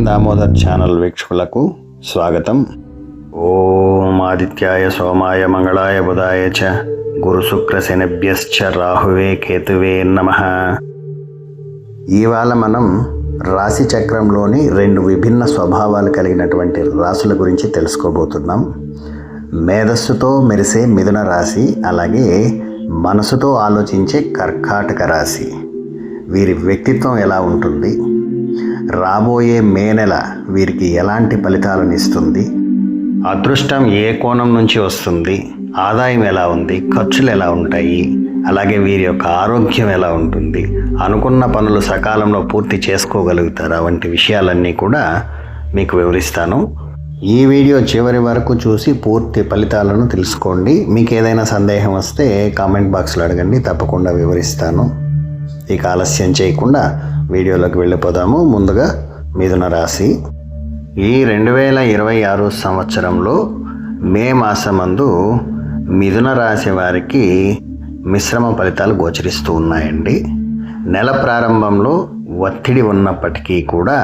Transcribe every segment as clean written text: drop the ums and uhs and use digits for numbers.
Damodar channel వీక్షకులకు స్వాగతం. ఓం ఆదిత్యాయ సోమాయ మంగళాయ బుధాయ చ గురు శుక్ర శనిభ్యశ్చ రాహువే కేతువే నమః. ఇవాళ మనం రాశి చక్రంలోని రెండు విభిన్న స్వభావాలు కలిగినటువంటి రాశుల గురించి తెలుసుకోబోతున్నాం. మేధస్సుతో మెరిసే మిథున రాశి, అలాగే మనసుతో ఆలోచించే కర్కాటక రాశి. వీరి వ్యక్తిత్వం ఎలా ఉంటుంది, రాబోయే మే నెల వీరికి ఎలాంటి ఫలితాలను ఇస్తుంది, అదృష్టం ఏ కోణం నుంచి వస్తుంది, ఆదాయం ఎలా ఉంది, ఖర్చులు ఎలా ఉంటాయి, అలాగే వీరి యొక్క ఆరోగ్యం ఎలా ఉంటుంది, అనుకున్న పనులు సకాలంలో పూర్తి చేసుకోగలుగుతారా వంటి విషయాలన్నీ కూడా మీకు వివరిస్తాను. ఈ వీడియో చివరి వరకు చూసి పూర్తి ఫలితాలను తెలుసుకోండి. మీకు ఏదైనా సందేహం వస్తే కామెంట్ బాక్స్లో అడగండి, తప్పకుండా వివరిస్తాను. ఇక ఆలస్యం చేయకుండా వీడియోలోకి వెళ్ళిపోదాము. ముందుగా మిథున రాశి. ఈ 2026 సంవత్సరంలో మే మాసమందు మిథున రాశి వారికి మిశ్రమ ఫలితాలు గోచరిస్తూ ఉన్నాయండి. నెల ప్రారంభంలో ఒత్తిడి ఉన్నప్పటికీ కూడా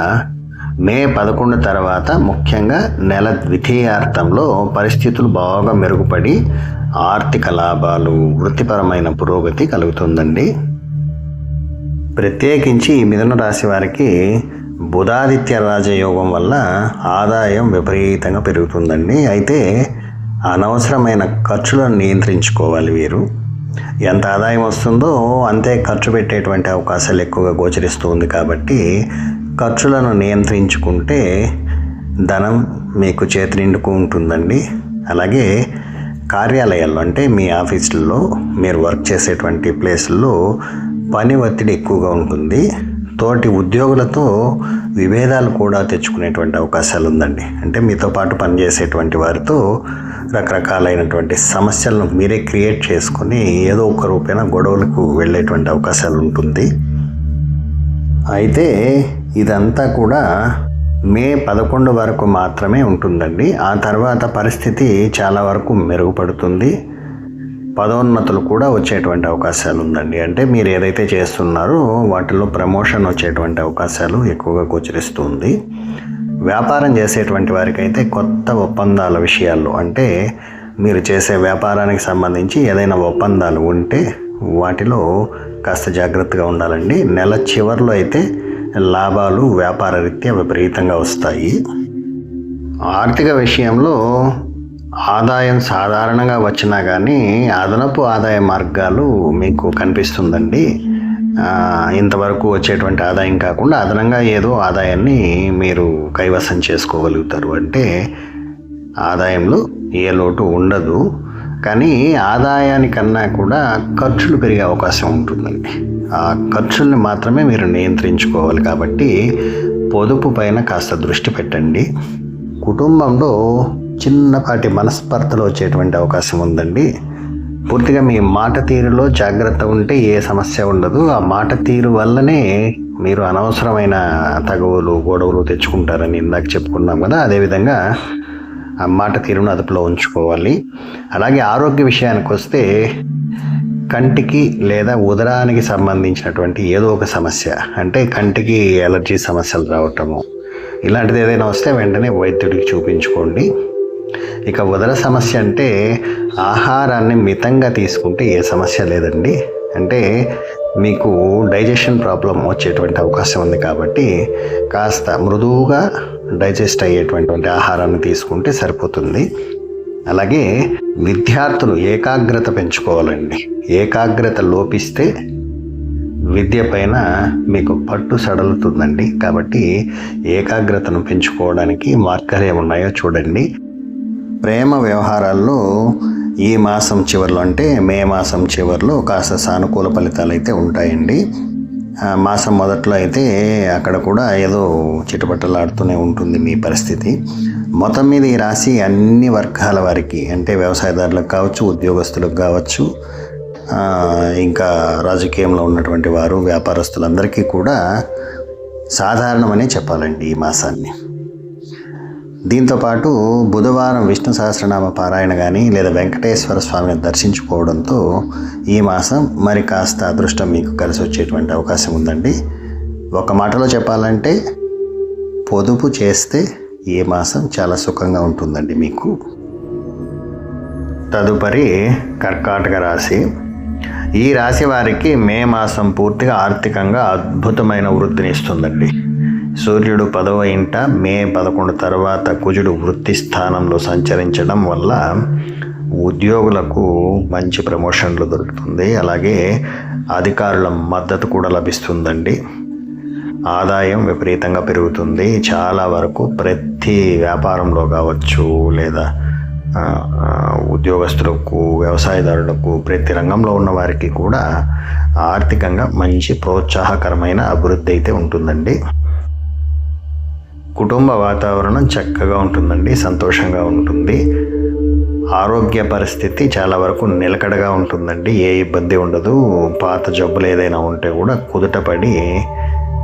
మే 11 తర్వాత, ముఖ్యంగా నెల ద్వితీయార్థంలో పరిస్థితులు బాగా మెరుగుపడి ఆర్థిక లాభాలు, వృత్తిపరమైన పురోగతి కలుగుతుందండి. ప్రత్యేకించి ఈ మిథున రాశి వారికి బుధాదిత్య రాజయోగం వల్ల ఆదాయం విపరీతంగా పెరుగుతుందండి. అయితే అనవసరమైన ఖర్చులను నియంత్రించుకోవాలి. వీరు ఎంత ఆదాయం వస్తుందో అంతే ఖర్చు పెట్టేటువంటి అవకాశాలు ఎక్కువగా గోచరిస్తూ ఉంది. కాబట్టి ఖర్చులను నియంత్రించుకుంటే ధనం మీకు చేతి నిండుకు ఉంటుందండి. అలాగే కార్యాలయాల్లో, అంటే మీ ఆఫీసుల్లో, మీరు వర్క్ చేసేటువంటి ప్లేసుల్లో పని ఒత్తిడి ఎక్కువగా ఉంటుంది. తోటి ఉద్యోగులతో విభేదాలు కూడా తెచ్చుకునేటువంటి అవకాశాలు ఉందండి. అంటే మీతో పాటు పనిచేసేటువంటి వారితో రకరకాలైనటువంటి సమస్యలను మీరే క్రియేట్ చేసుకొని ఏదో ఒక రూపేణ గొడవలకు వెళ్ళేటువంటి అవకాశాలు ఉంటుంది. అయితే ఇదంతా కూడా మే 11 వరకు మాత్రమే ఉంటుందండి. ఆ తర్వాత పరిస్థితి చాలా వరకు మెరుగుపడుతుంది. పదోన్నతులు కూడా వచ్చేటువంటి అవకాశాలు ఉందండి. అంటే మీరు ఏదైతే చేస్తున్నారో వాటిలో ప్రమోషన్ వచ్చేటువంటి అవకాశాలు ఎక్కువగా గోచరిస్తుంది. వ్యాపారం చేసేటువంటి వారికైతే కొత్త ఒప్పందాల విషయాల్లో, అంటే మీరు చేసే వ్యాపారానికి సంబంధించి ఏదైనా ఒప్పందాలు ఉంటే వాటిలో కాస్త జాగ్రత్తగా ఉండాలండి. నెల చివరిలో అయితే లాభాలు వ్యాపార రీత్యా విపరీతంగా వస్తాయి. ఆర్థిక విషయంలో ఆదాయం సాధారణంగా వచ్చినా కానీ అదనపు ఆదాయ మార్గాలు మీకు కనిపిస్తుందండి. ఇంతవరకు వచ్చేటువంటి ఆదాయం కాకుండా అదనంగా ఏదో ఆదాయాన్ని మీరు కైవసం చేసుకోగలుగుతారు. అంటే ఆదాయంలో ఏ లోటు ఉండదు, కానీ ఆదాయానికన్నా కూడా ఖర్చులు పెరిగే అవకాశం ఉంటుందండి. ఆ ఖర్చుల్ని మాత్రమే మీరు నియంత్రించుకోవాలి. కాబట్టి పొదుపు పైన కాస్త దృష్టి పెట్టండి. కుటుంబంలో చిన్నపాటి మనస్పర్ధలు వచ్చేటువంటి అవకాశం ఉందండి. పూర్తిగా మీ మాట తీరులో జాగ్రత్త ఉంటే ఏ సమస్య ఉండదు. ఆ మాట తీరు వల్లనే మీరు అనవసరమైన తగవులు, గొడవలు తెచ్చుకుంటారని ఇందాక చెప్పుకున్నాం కదా. అదేవిధంగా ఆ మాట తీరును అదుపులో ఉంచుకోవాలి. అలాగే ఆరోగ్య విషయానికి వస్తే కంటికి లేదా ఉదరానికి సంబంధించినటువంటి ఏదో ఒక సమస్య, అంటే కంటికి ఎలర్జీ సమస్యలు రావటము, ఇలాంటిది ఏదైనా వస్తే వెంటనే వైద్యుడికి చూపించుకోండి. ఇక ఉదర సమస్య అంటే ఆహారాన్ని మితంగా తీసుకుంటే ఏ సమస్య లేదండి. అంటే మీకు డైజెషన్ ప్రాబ్లం వచ్చేటువంటి అవకాశం ఉంది. కాబట్టి కాస్త మృదువుగా డైజెస్ట్ అయ్యేటువంటి ఆహారాన్ని తీసుకుంటే సరిపోతుంది. అలాగే విద్యార్థులు ఏకాగ్రత పెంచుకోవాలండి. ఏకాగ్రత లోపిస్తే విద్య పైన మీకు పట్టు సడలుతుందండి. కాబట్టి ఏకాగ్రతను పెంచుకోవడానికి మార్గాలు ఏమున్నాయో చూడండి. ప్రేమ వ్యవహారాల్లో ఈ మాసం చివరిలో, అంటే మే మాసం చివరిలో కాస్త సానుకూల ఫలితాలు అయితే ఉంటాయండి. మాసం మొదట్లో అయితే అక్కడ కూడా ఏదో చిటపటలాడుతూనే ఉంటుంది మీ పరిస్థితి. మొత్తం మీద ఈ రాశి అన్ని వర్గాల వారికి, అంటే వ్యవసాయదారులకు కావచ్చు, ఉద్యోగస్తులకు కావచ్చు, ఇంకా రాజకీయంలో ఉన్నటువంటి వారు, వ్యాపారస్తులందరికీ కూడా సాధారణమనే చెప్పాలండి ఈ మాసాన్ని. దీంతోపాటు బుధవారం విష్ణు సహస్రనామ పారాయణ కానీ లేదా వెంకటేశ్వర స్వామిని దర్శించుకోవడంతో ఈ మాసం మరి కాస్త అదృష్టం మీకు కలిసి వచ్చేటువంటి అవకాశం ఉందండి. ఒక మాటలో చెప్పాలంటే పొదుపు చేస్తే ఈ మాసం చాలా సుఖంగా ఉంటుందండి మీకు. తదుపరి కర్కాటక రాశి. ఈ రాశి వారికి మే మాసం పూర్తిగా ఆర్థికంగా అద్భుతమైన వృద్ధిని ఇస్తుందండి. సూర్యుడు 10వ ఇంట మే 11 తర్వాత కుజుడు వృత్తి స్థానంలో సంచరించడం వల్ల ఉద్యోగులకు మంచి ప్రమోషన్లు దొరుకుతుంది. అలాగే అధికారుల మద్దతు కూడా లభిస్తుందండి. ఆదాయం విపరీతంగా పెరుగుతుంది. చాలా వరకు ప్రతి వ్యాపారంలో కావచ్చు, లేదా ఉద్యోగస్తులకు, వ్యవసాయదారులకు, ప్రతి రంగంలో ఉన్న వారికి కూడా ఆర్థికంగా మంచి ప్రోత్సాహకరమైన అభివృద్ధి అయితే ఉంటుందండి. కుటుంబ వాతావరణం చక్కగా ఉంటుందండి, సంతోషంగా ఉంటుంది. ఆరోగ్య పరిస్థితి చాలా వరకు నిలకడగా ఉంటుందండి, ఏ ఇబ్బంది ఉండదు. పాత జబ్బులు ఏదైనా ఉంటే కూడా కుదుటపడి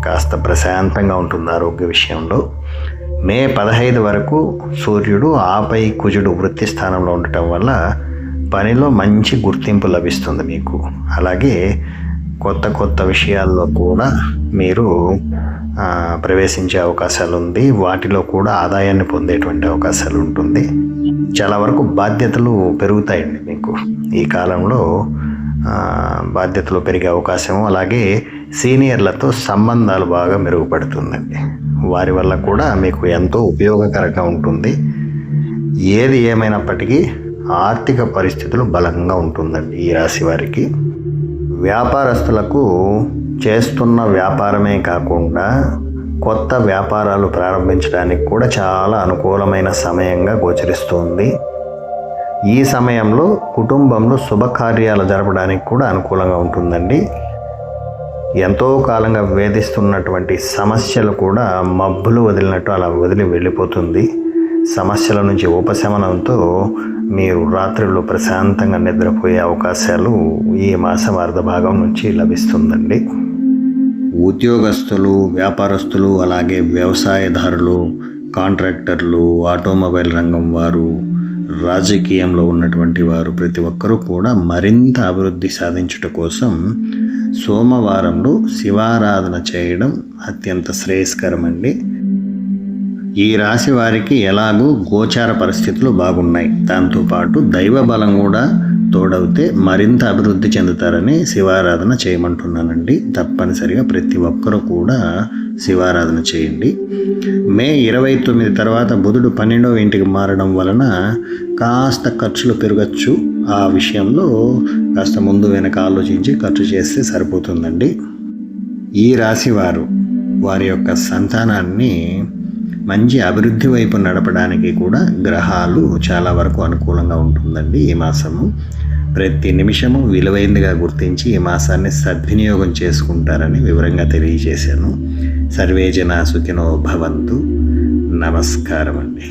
కాస్త ప్రశాంతంగా ఉంటుంది ఆరోగ్య విషయంలో. మే 15 వరకు సూర్యుడు, ఆపై కుజుడు వృత్తి స్థానంలో ఉండటం వల్ల పనిలో మంచి గుర్తింపు లభిస్తుంది మీకు. అలాగే కొత్త విషయాల్లో కూడా మీరు ప్రవేశించే అవకాశాలు ఉంది. వాటిలో కూడా ఆదాయాన్ని పొందేటువంటి అవకాశాలు ఉంటుంది. చాలా వరకు బాధ్యతలు పెరుగుతాయండి మీకు ఈ కాలంలో. బాధ్యతలు పెరిగే అవకాశం, అలాగే సీనియర్లతో సంబంధాలు బాగా మెరుగుపడుతుందండి. వారి వల్ల కూడా మీకు ఎంతో ఉపయోగకరంగా ఉంటుంది. ఏది ఏమైనప్పటికీ ఆర్థిక పరిస్థితులు బలంగా ఉంటుందండి ఈ రాశి వారికి. వ్యాపారస్తులకు చేస్తున్న వ్యాపారమే కాకుండా కొత్త వ్యాపారాలు ప్రారంభించడానికి కూడా చాలా అనుకూలమైన సమయంగా గోచరిస్తుంది. ఈ సమయంలో కుటుంబంలో శుభకార్యాలు జరపడానికి కూడా అనుకూలంగా ఉంటుందండి. ఎంతో కాలంగా వేధిస్తున్నటువంటి సమస్యలు కూడా మబ్బులు వదిలినట్టు అలా వదిలి వెళ్ళిపోతుంది. సమస్యల నుంచి ఉపశమనంతో మీరు రాత్రుల్లో ప్రశాంతంగా నిద్రపోయే అవకాశాలు ఈ మాసం అర్ధ భాగం నుంచి లభిస్తుందండి. ఉద్యోగస్తులు, వ్యాపారస్తులు, అలాగే వ్యవసాయదారులు, కాంట్రాక్టర్లు, ఆటోమొబైల్ రంగం వారు, రాజకీయంలో ఉన్నటువంటి వారు, ప్రతి ఒక్కరూ కూడా మరింత అభివృద్ధి సాధించుట కోసం సోమవారంలో శివారాధన చేయడం అత్యంత శ్రేయస్కరమండి. ఈ రాశి వారికి ఎలాగూ గోచార పరిస్థితులు బాగున్నాయి, దాంతోపాటు దైవ బలం కూడా తోడవుతే మరింత అభివృద్ధి చెందుతారని శివారాధన చేయమంటున్నానండి. తప్పనిసరిగా ప్రతి ఒక్కరూ కూడా శివారాధన చేయండి. మే 29 తర్వాత బుధుడు 12వ ఇంటికి మారడం వలన కాస్త ఖర్చులు పెరగచ్చు. ఆ విషయంలో కాస్త ముందు వెనక ఆలోచించి ఖర్చు చేస్తే సరిపోతుందండి. ఈ రాశి వారి యొక్క సంతానాన్ని మంచి అభివృద్ధి వైపు నడపడానికి కూడా గ్రహాలు చాలా వరకు అనుకూలంగా ఉంటుందండి ఈ మాసము. ప్రతి నిమిషము విలువైనదిగా గుర్తించి ఈ మాసాన్ని సద్వినియోగం చేసుకుంటారని వివరంగా తెలియజేశాను. సర్వే జనా సుఖినో భవంతు. నమస్కారం అండి.